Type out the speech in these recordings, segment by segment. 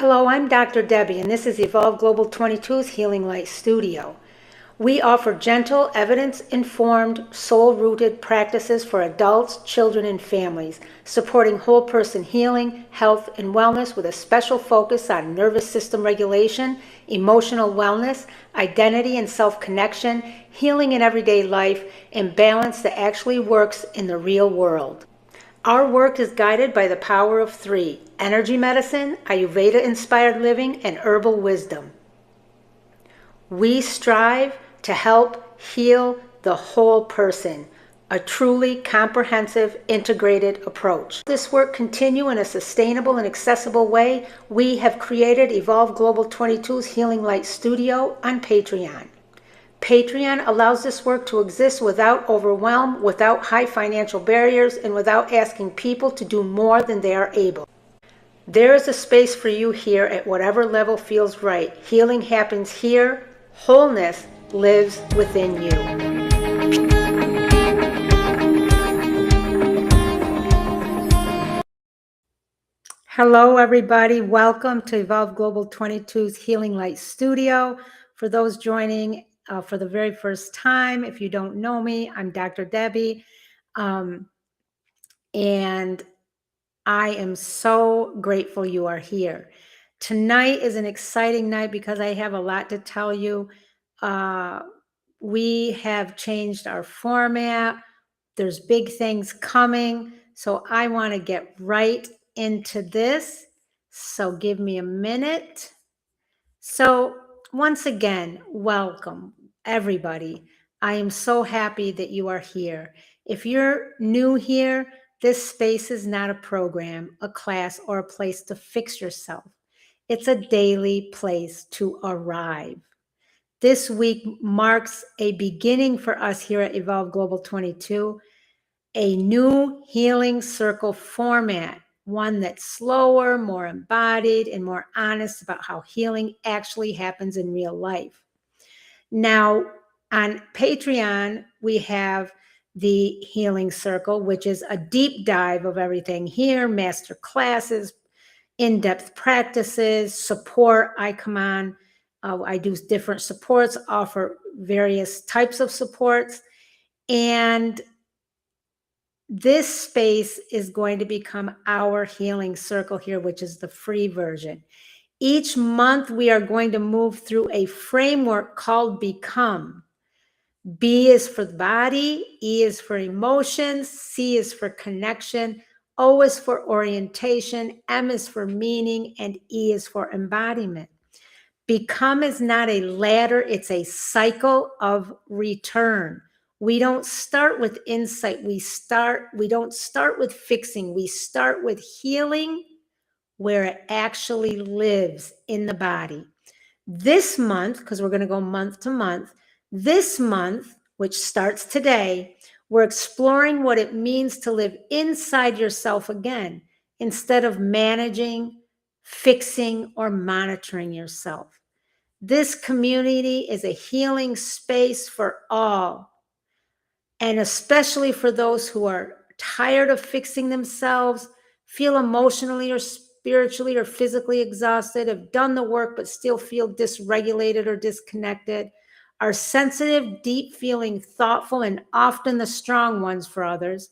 Hello, I'm Dr. Debbie, and this is Evolve Global 22's Healing Light Studio. We offer gentle, evidence-informed, soul-rooted practices for adults, children, and families, supporting whole person healing, health, and wellness with a special focus on nervous system regulation, emotional wellness, identity and self-connection, healing in everyday life, and balance that actually works in the real world. Our work is guided by the power of three: energy medicine, Ayurveda-inspired living, and herbal wisdom. We strive to help heal the whole person, a truly comprehensive, integrated approach. This work continue in a sustainable and accessible way. We have created Evolve Global 22's Healing Light Studio on Patreon. Patreon allows this work to exist without overwhelm, without high financial barriers, and without asking people to do more than they are able. There is a space for you here at whatever level feels right. Healing happens here. Wholeness lives within you. Hello, everybody. Welcome to Evolve Global 22's Healing Light Studio. For those joining for the very first time, if you don't know me, I'm Dr. Debbie. And I am so grateful you are here. Tonight is an exciting night because I have a lot to tell you. We have changed our format. There's big things coming. So I want to get right into this. So give me a minute. So once again, welcome everybody. I am so happy that you are here. If you're new here, this space is not a program, a class, or a place to fix yourself. It's a daily place to arrive. This week marks a beginning for us here at Evolve Global 22, a new healing circle format, one that's slower, more embodied, and more honest about how healing actually happens in real life. Now, on Patreon, we have the Healing Circle, which is a deep dive of everything here, master classes, in-depth practices, support. I come on, I do different supports, offer various types of supports, and this space is going to become our healing circle here, which is the free version. Each month, we are going to move through a framework called Become. B is for the body, E is for emotions, C is for connection, O is for orientation, M is for meaning, and E is for embodiment. Become is not a ladder, it's a cycle of return. We don't start with insight. We don't start with fixing. We start with healing where it actually lives in the body. This month, because we're going to go month to month, this month, which starts today, we're exploring what it means to live inside yourself again, instead of managing, fixing, or monitoring yourself. This community is a healing space for all, and especially for those who are tired of fixing themselves, feel emotionally or spiritually or physically exhausted, have done the work but still feel dysregulated or disconnected, are sensitive, deep-feeling, thoughtful, and often the strong ones for others,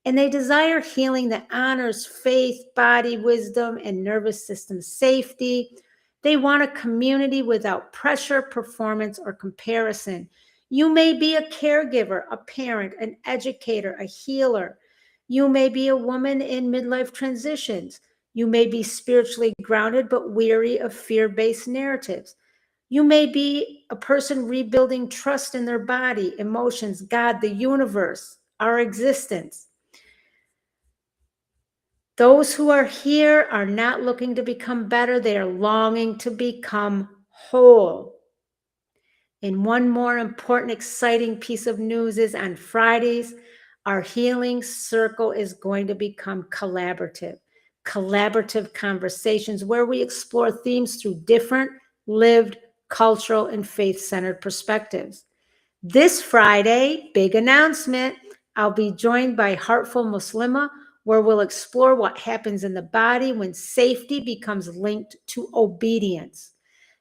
and they desire healing that honors faith, body, wisdom, and nervous system safety. They want a community without pressure, performance, or comparison. You may be a caregiver, a parent, an educator, a healer. You may be a woman in midlife transitions. You may be spiritually grounded but weary of fear-based narratives. You may be a person rebuilding trust in their body, emotions, God, the universe, our existence. Those who are here are not looking to become better. They are longing to become whole. And one more important, exciting piece of news is on Fridays, our healing circle is going to become collaborative conversations where we explore themes through different lived, cultural, and faith-centered perspectives. This Friday, big announcement, I'll be joined by Heartful Muslima, where we'll explore what happens in the body when safety becomes linked to obedience.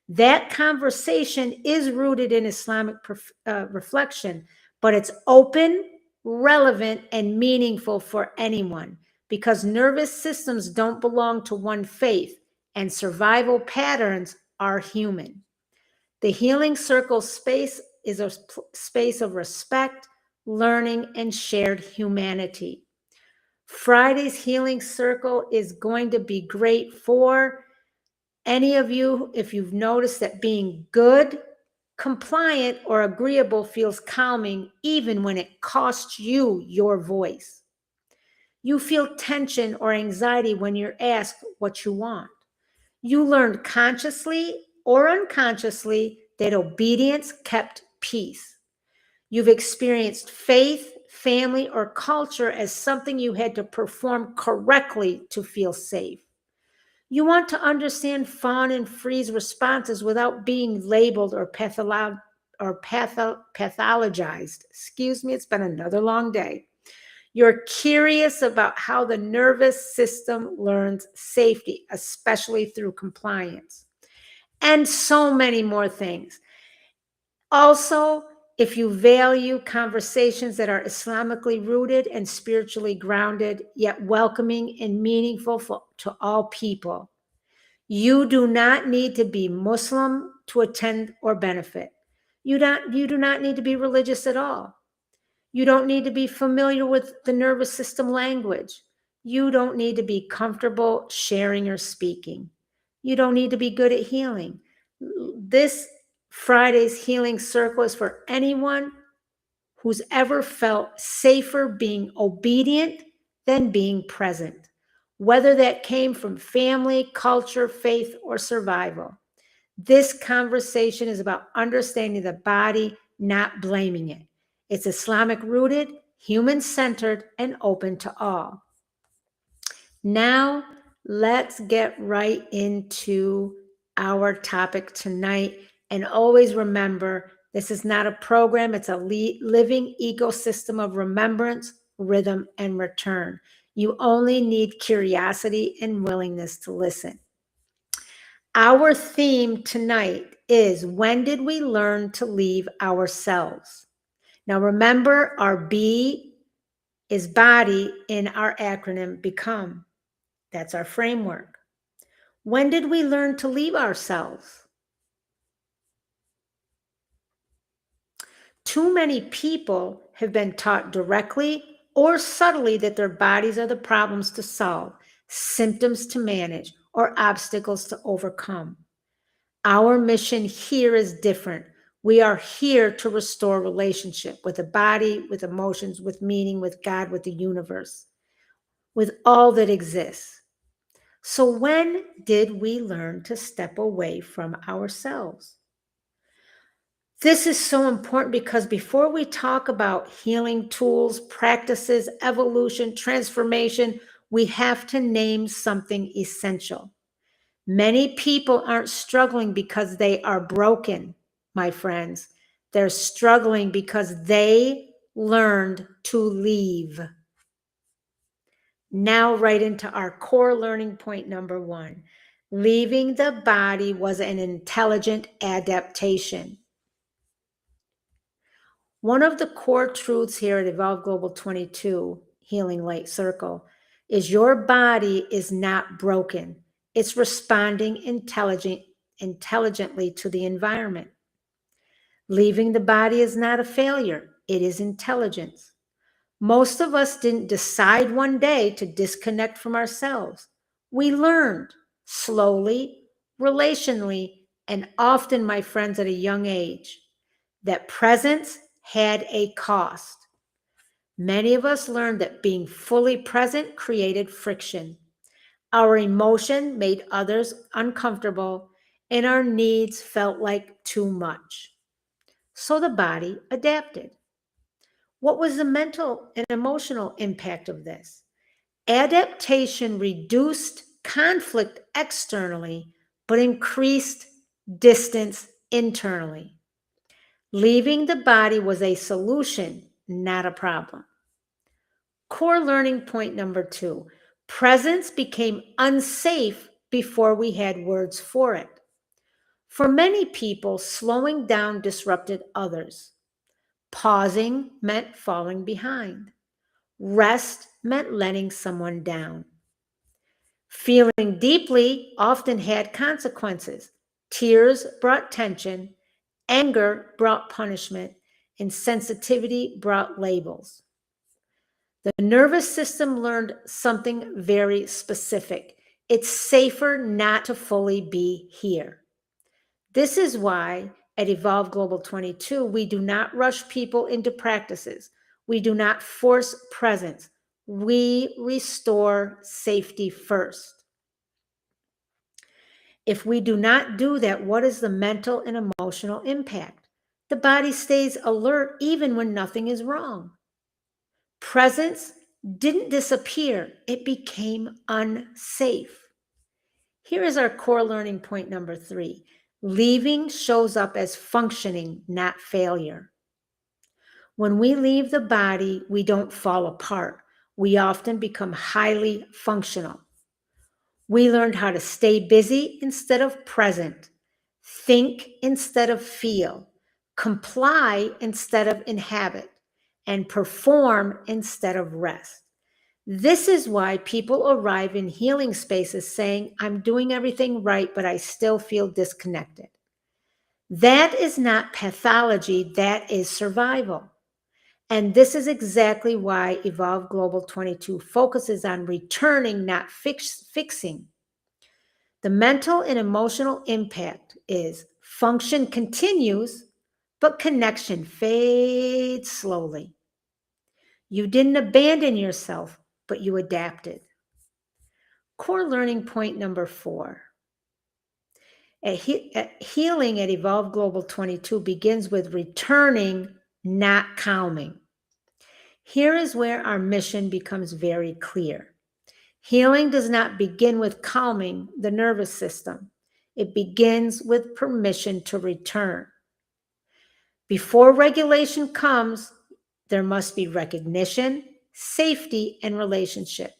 That conversation is rooted in Islamic reflection, but it's open, relevant, and meaningful for anyone because nervous systems don't belong to one faith and survival patterns are human. The Healing Circle space is a space of respect, learning, and shared humanity. Friday's Healing Circle is going to be great for any of you, if you've noticed that being good, compliant, or agreeable feels calming, even when it costs you your voice. You feel tension or anxiety when you're asked what you want. You learned consciously or unconsciously that obedience kept peace. You've experienced faith, family, or culture as something you had to perform correctly to feel safe. You want to understand fawn and freeze responses without being labeled or pathologized. Excuse me, it's been another long day. You're curious about how the nervous system learns safety, especially through compliance, and so many more things. Also, if you value conversations that are Islamically rooted and spiritually grounded, yet welcoming and meaningful to all people, you do not need to be Muslim to attend or benefit. You do not need to be religious at all. You don't need to be familiar with the nervous system language. You don't need to be comfortable sharing or speaking. You don't need to be good at healing. This Friday's Healing Circle is for anyone who's ever felt safer being obedient than being present, whether that came from family, culture, faith, or survival. This conversation is about understanding the body, not blaming it. It's Islamic rooted, human centered, and open to all. Now, let's get right into our topic tonight. And always remember, this is not a program, it's a living ecosystem of remembrance, rhythm, and return. You only need curiosity and willingness to listen. Our theme tonight is when did we learn to leave ourselves? Now remember, our B is body in our acronym BECOME. That's our framework. When did we learn to leave ourselves? Too many people have been taught directly or subtly that their bodies are the problems to solve, symptoms to manage, or obstacles to overcome. Our mission here is different. We are here to restore relationship with the body, with emotions, with meaning, with God, with the universe, with all that exists. So when did we learn to step away from ourselves? This is so important because before we talk about healing tools, practices, evolution, transformation, we have to name something essential. Many people aren't struggling because they are broken, my friends. They're struggling because they learned to leave. Now, right into our core learning point number 1. Leaving the body was an intelligent adaptation. One of the core truths here at Evolve Global 22, Healing Light Circle, is your body is not broken. It's responding intelligently to the environment. Leaving the body is not a failure. It is intelligence. Most of us didn't decide one day to disconnect from ourselves. We learned slowly, relationally, and often, my friends, at a young age, that presence had a cost. Many of us learned that being fully present created friction. Our emotion made others uncomfortable, and our needs felt like too much. So the body adapted. What was the mental and emotional impact of this? Adaptation reduced conflict externally, but increased distance internally. Leaving the body was a solution, not a problem. Core learning point number 2. Presence became unsafe before we had words for it. For many people, slowing down disrupted others. Pausing meant falling behind. Rest meant letting someone down. Feeling deeply often had consequences. Tears brought tension, anger brought punishment, and sensitivity brought labels. The nervous system learned something very specific. It's safer not to fully be here. This is why at Evolve Global 22, we do not rush people into practices. We do not force presence. We restore safety first. If we do not do that, what is the mental and emotional impact? The body stays alert even when nothing is wrong. Presence didn't disappear, it became unsafe. Here is our core learning point number 3. Leaving shows up as functioning, not failure. When we leave the body, we don't fall apart. We often become highly functional. We learned how to stay busy instead of present, think instead of feel, comply instead of inhabit, and perform instead of rest. This is why people arrive in healing spaces saying, I'm doing everything right, but I still feel disconnected. That is not pathology, that is survival. And this is exactly why Evolve Global 22 focuses on returning, not fixing. The mental and emotional impact is function continues, but connection fades slowly. You didn't abandon yourself, but you adapted. Core learning point number 4. Healing at Evolve Global 22 begins with returning, not calming. Here is where our mission becomes very clear. Healing does not begin with calming the nervous system. It begins with permission to return. Before regulation comes, there must be recognition, safety, and relationship.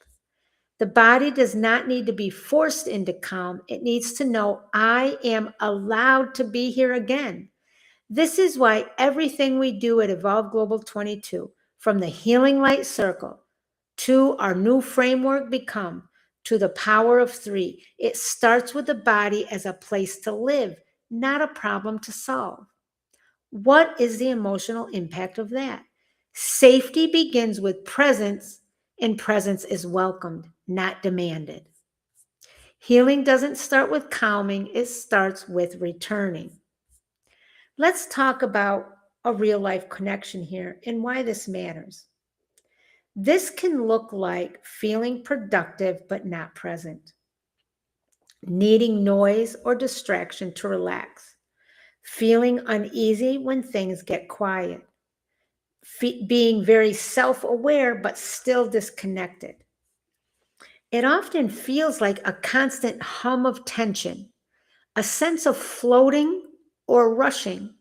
The body does not need to be forced into calm. It needs to know, I am allowed to be here again. This is why everything we do at Evolve Global 22, from the Healing Light Circle to our new framework Become, to the power of 3, it starts with the body as a place to live, not a problem to solve. What is the emotional impact of that? Safety begins with presence, and presence is welcomed, not demanded. Healing doesn't start with calming, it starts with returning. Let's talk about a real life connection here and why this matters. This can look like feeling productive but not present, needing noise or distraction to relax, feeling uneasy when things get quiet, being very self-aware but still disconnected. It often feels like a constant hum of tension, a sense of floating or rushing,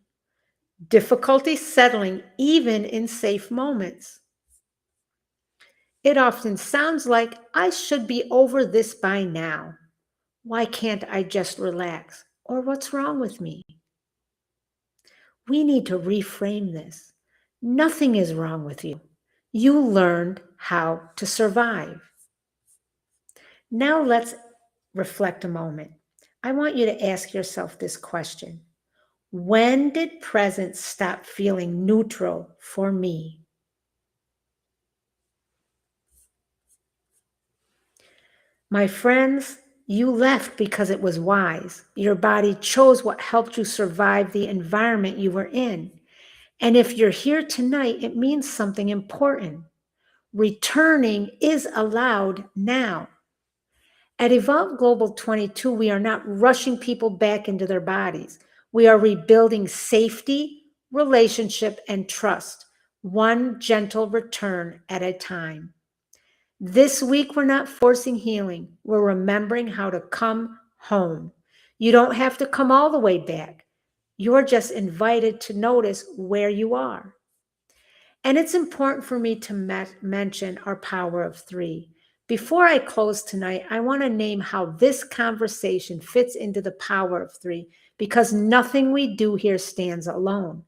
difficulty settling even in safe moments. It often sounds like I should be over this by now. Why can't I just relax? Or what's wrong with me? We need to reframe this. Nothing is wrong with you. You learned how to survive. Now let's reflect a moment. I want you to ask yourself this question. When did presence stop feeling neutral for me? My friends, you left because it was wise. Your body chose what helped you survive the environment you were in. And if you're here tonight, it means something important. Returning is allowed now. At Evolve Global 22, we are not rushing people back into their bodies. We are rebuilding safety, relationship, and trust, one gentle return at a time. This week, we're not forcing healing. We're remembering how to come home. You don't have to come all the way back. You're just invited to notice where you are. And it's important for me to mention our power of three. Before I close tonight, I want to name how this conversation fits into the power of three because nothing we do here stands alone.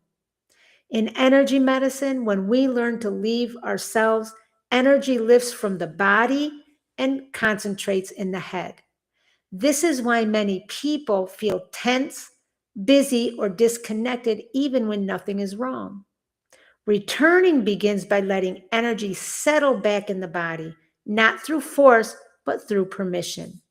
In energy medicine, when we learn to leave ourselves, energy lifts from the body and concentrates in the head. This is why many people feel tense, busy, or disconnected even when nothing is wrong. Returning begins by letting energy settle back in the body, not through force, but through permission.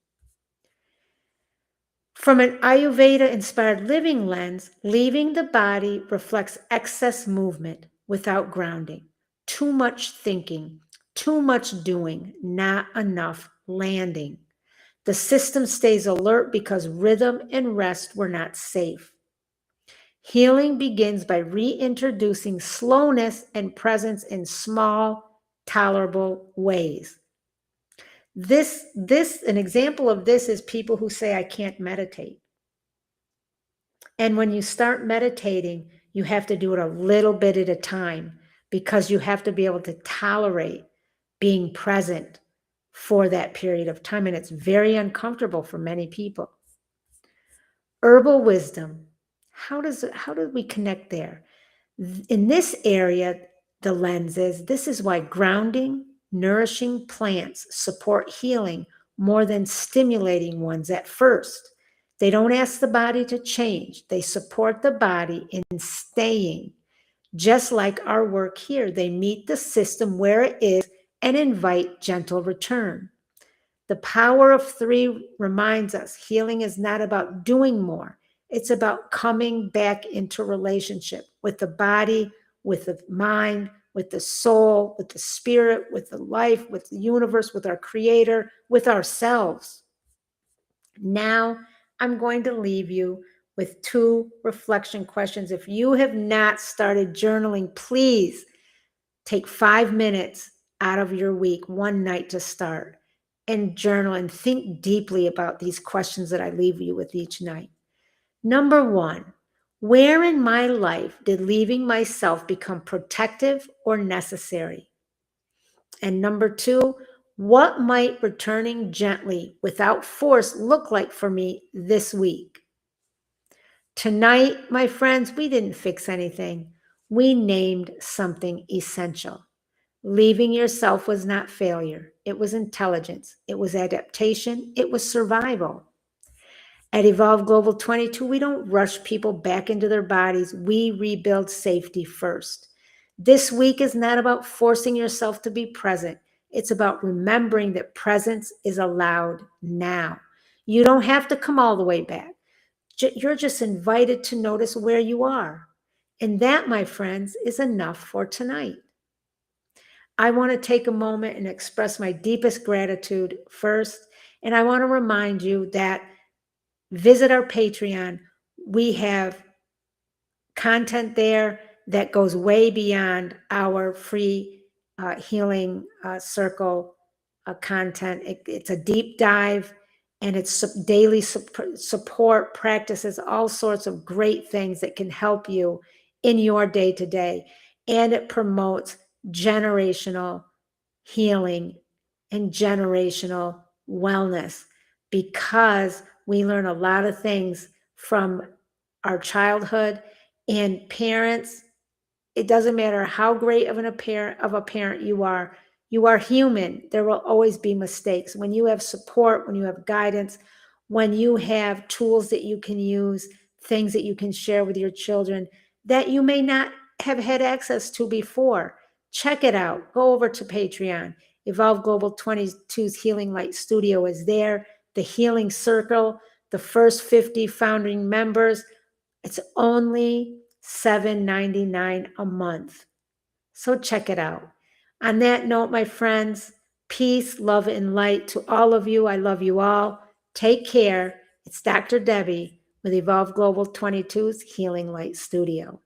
From an Ayurveda inspired living lens, leaving the body reflects excess movement without grounding, too much thinking, too much doing, not enough landing. The system stays alert because rhythm and rest were not safe. Healing begins by reintroducing slowness and presence in small, tolerable ways. An example of this is people who say, I can't meditate. And when you start meditating, you have to do it a little bit at a time because you have to be able to tolerate being present for that period of time. And it's very uncomfortable for many people. Herbal wisdom. How do we connect there? In this area, the lens is this is why grounding, nourishing plants support healing more than stimulating ones at first. They don't ask the body to change, they support the body in staying. Just like our work here, they meet the system where it is and invite gentle return. The power of three reminds us healing is not about doing more. It's about coming back into relationship with the body, with the mind, with the soul, with the spirit, with the life, with the universe, with our creator, with ourselves. Now, I'm going to leave you with two reflection questions. If you have not started journaling, please take 5 minutes out of your week, one night to start and journal and think deeply about these questions that I leave you with each night. Number one, where in my life did leaving myself become protective or necessary? And number two, what might returning gently without force look like for me this week? Tonight, my friends, we didn't fix anything. We named something essential. Leaving yourself was not failure. It was intelligence. It was adaptation. It was survival. At Evolve Global 22, we don't rush people back into their bodies. We rebuild safety first. This week is not about forcing yourself to be present. It's about remembering that presence is allowed now. You don't have to come all the way back. You're just invited to notice where you are. And that, my friends, is enough for tonight. I want to take a moment and express my deepest gratitude first. And I want to remind you that visit our Patreon. We have content there that goes way beyond our free healing circle content. It's a deep dive and it's daily support practices, all sorts of great things that can help you in your day to day. And it promotes generational healing and generational wellness because we learn a lot of things from our childhood. And parents, it doesn't matter how great of a parent you are human. There will always be mistakes. When you have support, when you have guidance, when you have tools that you can use, things that you can share with your children that you may not have had access to before, check it out. Go over to Patreon. Evolve Global 22's Healing Light Studio is there. The Healing Circle, the first 50 founding members, it's only $7.99 a month. So check it out. On that note, my friends, peace, love, and light to all of you. I love you all. Take care. It's Dr. Debbie with Evolve Global 22's Healing Light Studio.